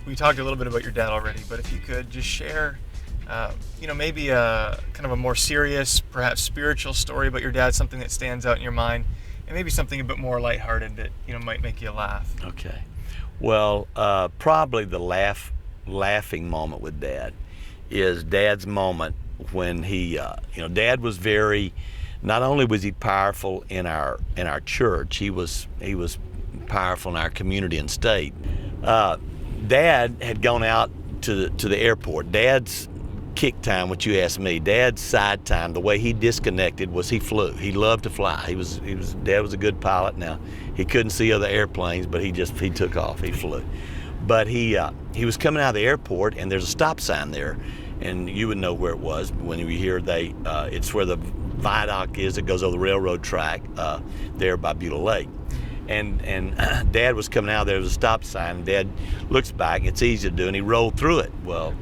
we talked a little bit about your dad already, but if you could just share, maybe a kind of a more serious, perhaps spiritual story about your dad, something that stands out in your mind, and maybe something a bit more lighthearted that, might make you laugh. Okay. Well, probably the laughing moment with Dad is Dad's moment when he, Dad was very, not only was he powerful in our church, he was powerful in our community and state. Dad had gone out to the airport. Dad's kick time, what you asked me, Dad's side time, the way he disconnected was he flew. He loved to fly. Dad was a good pilot. Now, he couldn't see other airplanes, but he took off. He flew. But he was coming out of the airport, and there's a stop sign there, and you would know where it was when you hear it's where the viaduct is that goes over the railroad track there by Beulah Lake. And Dad was coming out, there was a stop sign, and Dad looks back, it's easy to do, and he rolled through it. Well,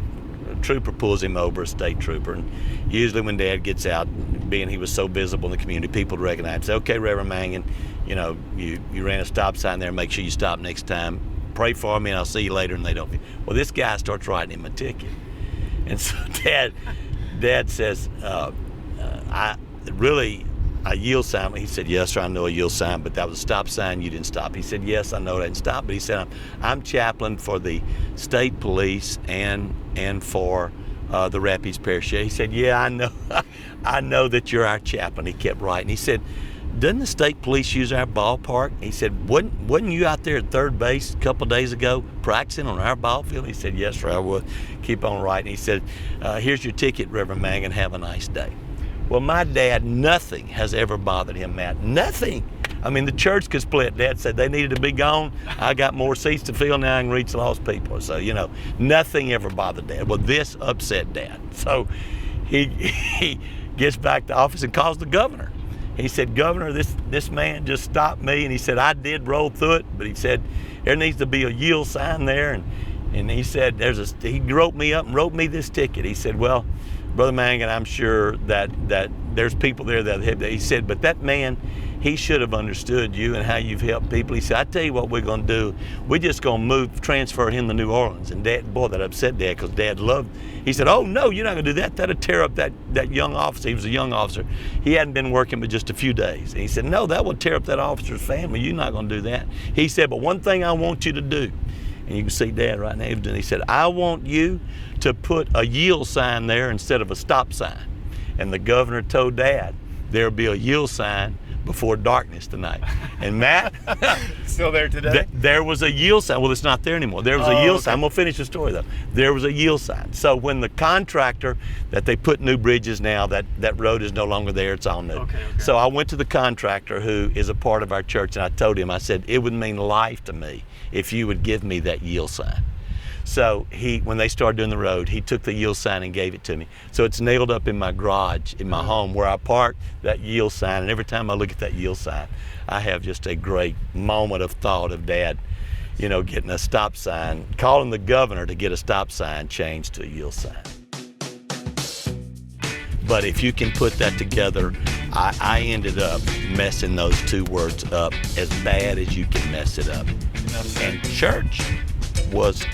a trooper pulls him over, a state trooper, and usually when Dad gets out, being he was so visible in the community, people recognize him, say, okay, Reverend Mangun, you ran a stop sign there, make sure you stop next time, pray for me, and I'll see you later, and they don't. Well, this guy starts writing him a ticket. And so Dad says, a yield sign. He said, yes, sir, I know a yield sign, but that was a stop sign, you didn't stop. He said, yes, I know that didn't stop. But he said, I'm chaplain for the state police and for the Rapides Parish. He said, yeah, I know. I know that you're our chaplain. He kept writing. He said, doesn't the state police use our ballpark? He said, wasn't you out there at third base a couple of days ago practicing on our ball field? He said, yes, sir, I was. Keep on writing. He said, here's your ticket, Reverend Mangun. Have a nice day. Well, my dad, nothing has ever bothered him, Matt. Nothing. I mean, the church could split. Dad said they needed to be gone. I got more seats to fill now. I can reach lost people. So, nothing ever bothered Dad. Well, this upset Dad. So he gets back to office and calls the governor. He said, Governor, this man just stopped me. And he said, I did roll through it, but he said, there needs to be a yield sign there. And he said, he wrote me up and wrote me this ticket. He said, well, Brother Mangun, I'm sure that there's people there that have, he said, but that man, he should have understood you and how you've helped people. He said, I tell you what we're going to do. We're just going to transfer him to New Orleans. And Dad, boy, that upset Dad because Dad loved. He said, oh, no, you're not going to do that. That'll tear up that young officer. He was a young officer. He hadn't been working but just a few days. And he said, no, that will tear up that officer's family. You're not going to do that. He said, but one thing I want you to do, and you can see Dad right now, he said, I want you to put a yield sign there instead of a stop sign. And the governor told Dad, there'll be a yield sign before darkness tonight. And Matt, still there today? There was a yield sign. Well, it's not there anymore. There was a yield sign. I'm going to finish the story, though. There was a yield sign. So when the contractor that they put new bridges now, that road is no longer there, it's all new. Okay. So I went to the contractor who is a part of our church, and I told him, I said, it would mean life to me if you would give me that yield sign. So when they started doing the road, he took the yield sign and gave it to me. So it's nailed up in my garage, in my home, where I park that yield sign. And every time I look at that yield sign, I have just a great moment of thought of Dad, getting a stop sign, calling the governor to get a stop sign changed to a yield sign. But if you can put that together, I ended up messing those two words up as bad as you can mess it up. And church was